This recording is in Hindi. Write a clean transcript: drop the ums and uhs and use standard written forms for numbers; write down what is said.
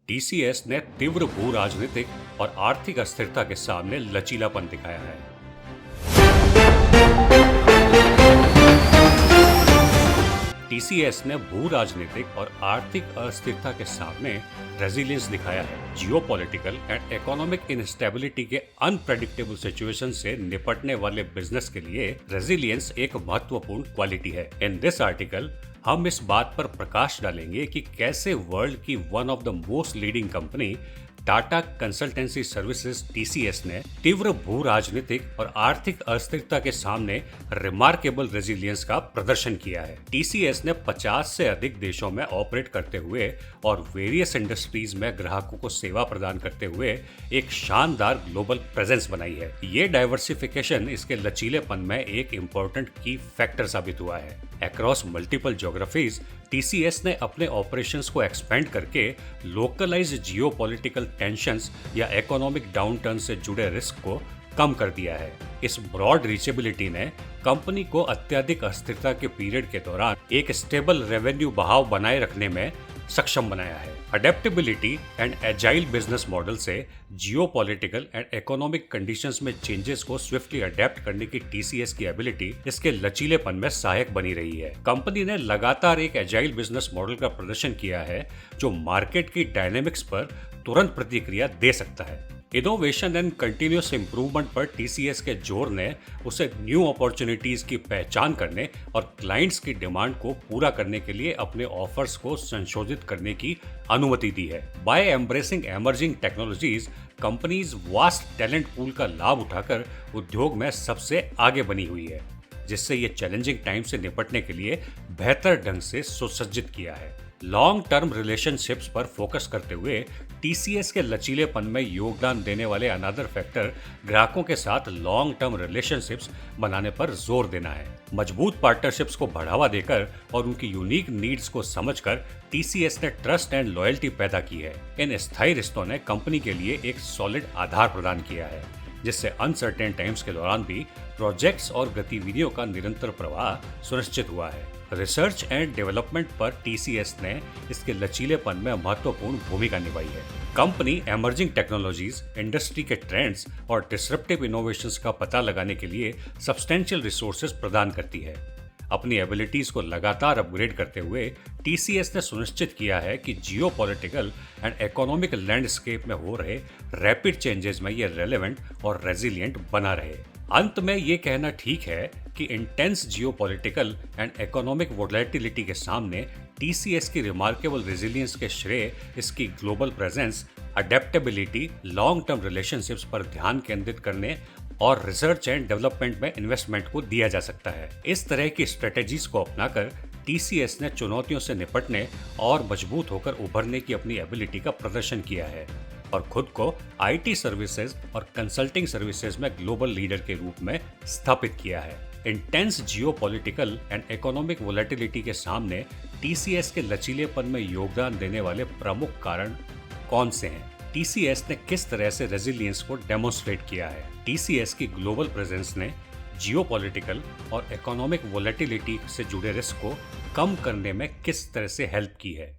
टीसीएस ने तीव्र भू राजनीतिक और आर्थिक अस्थिरता के सामने लचीलापन दिखाया है। टीसीएस ने भू राजनीतिक और आर्थिक अस्थिरता के सामने रेजिलियंस दिखाया है। जियोपॉलिटिकल एंड इकोनॉमिक इनस्टेबिलिटी के अनप्रेडिक्टेबल सिचुएशन से निपटने वाले बिजनेस के लिए रेजिलियंस एक महत्वपूर्ण क्वालिटी है। इन दिस आर्टिकल हम इस बात पर प्रकाश डालेंगे कि कैसे वर्ल्ड की one of the most leading company Tata consultancy services TCS ने तीव्र भू राजनीतिक और आर्थिक अस्थिरता के सामने रिमार्केबल रेजिलियंस का प्रदर्शन किया है। टीसीएस ने 50 से अधिक देशों में ऑपरेट करते हुए और वेरियस इंडस्ट्रीज में ग्राहकों को सेवा प्रदान करते हुए एक शानदार ग्लोबल प्रेजेंस बनाई है। ये डाइवर्सिफिकेशन इसके लचीलेपन में एक इम्पोर्टेंट की फैक्टर साबित हुआ है। अक्रॉस मल्टीपल ज्योग्राफीज टीसीएस ने अपने ऑपरेशंस को एक्सपेंड करके लोकलाइज जियोपॉलिटिकल टेंशंस या इकोनॉमिक डाउनटर्न से जुड़े रिस्क को कम कर दिया है। इस ब्रॉड रीचेबिलिटी ने कंपनी को अत्यधिक अस्थिरता के पीरियड के दौरान एक स्टेबल रेवेन्यू बहाव बनाए रखने में सक्षम बनाया है। Adaptability and agile business model से जियोपॉलिटिकल एंड इकोनॉमिक कंडीशंस में चेंजेस को स्विफ्टली अडेप्ट करने की टीसीएस की एबिलिटी इसके लचीलेपन में सहायक बनी रही है। कंपनी ने लगातार एक एजाइल बिजनेस मॉडल का प्रदर्शन किया है जो मार्केट की डायनेमिक्स पर तुरंत प्रतिक्रिया दे सकता है। इनोवेशन एंड कंटिन्यूअस इम्प्रूवमेंट पर टीसीएस के जोर ने उसे न्यू अपॉर्चुनिटीज की पहचान करने और क्लाइंट्स की डिमांड को पूरा करने के लिए अपने ऑफर्स को संशोधित करने की अनुमति दी है। By embracing emerging technologies, companies vast talent pool का लाभ उठाकर उद्योग में सबसे आगे बनी हुई है, जिससे ये चैलेंजिंग टाइम से निपटने के लिए बेहतर ढंग से सुसज्जित किया है। लॉन्ग टर्म रिलेशनशिप्स पर फोकस करते हुए टीसीएस के लचीलेपन में योगदान देने वाले अनदर फैक्टर ग्राहकों के साथ लॉन्ग टर्म रिलेशनशिप्स बनाने पर जोर देना है। मजबूत पार्टनरशिप्स को बढ़ावा देकर और उनकी यूनिक नीड्स को समझकर टीसीएस ने ट्रस्ट एंड लॉयल्टी पैदा की है। इन स्थायी रिश्तों ने कंपनी के लिए एक सॉलिड आधार प्रदान किया है, जिससे अनसर्टेन टाइम्स के दौरान भी प्रोजेक्ट्स और गतिविधियों का निरंतर प्रवाह सुनिश्चित हुआ है। रिसर्च एंड डेवलपमेंट पर टीसीएस ने इसके लचीलेपन में महत्वपूर्ण भूमिका निभाई है। कंपनी एमर्जिंग टेक्नोलॉजीज, इंडस्ट्री के ट्रेंड्स और डिसरप्टिव इनोवेशंस का पता लगाने के लिए सब्सटेंशियल रिसोर्सेज प्रदान करती है। अपनी एबिलिटीज को लगातार अपग्रेड करते हुए टीसीएस ने सुनिश्चित किया है कि जियोपॉलिटिकल एंड इकोनॉमिक लैंडस्केप में हो रहे रैपिड चेंजेस में ये रेलेवेंट और रेजिलिएंट बना रहे। अंत में ये कहना ठीक है कि intense geopolitical and economic volatility के सामने टीसीएस की रिमार्केबल रेजिलियंस के श्रेय इसकी global presence, adaptability, long term relationships पर ध्यान केंद्रित करने और रिसर्च एंड डेवलपमेंट में इन्वेस्टमेंट को दिया जा सकता है। इस तरह की स्ट्रेटेजीज को अपनाकर टीसीएस ने चुनौतियों से निपटने और मजबूत होकर उभरने की अपनी एबिलिटी का प्रदर्शन किया है और खुद को आईटी सर्विसेज और कंसल्टिंग सर्विसेज में ग्लोबल लीडर के रूप में स्थापित किया है। Intense geopolitical and economic volatility के सामने टीसीएस के लचीलेपन में योगदान देने वाले प्रमुख कारण कौन से हैं? टीसीएस ने किस तरह से रेजिलियंस को डेमोन्स्ट्रेट किया है? टीसीएस की ग्लोबल प्रेजेंस ने जियोपॉलिटिकल और इकोनॉमिक वोलेटिलिटी से जुड़े रिस्क को कम करने में किस तरह से हेल्प की है?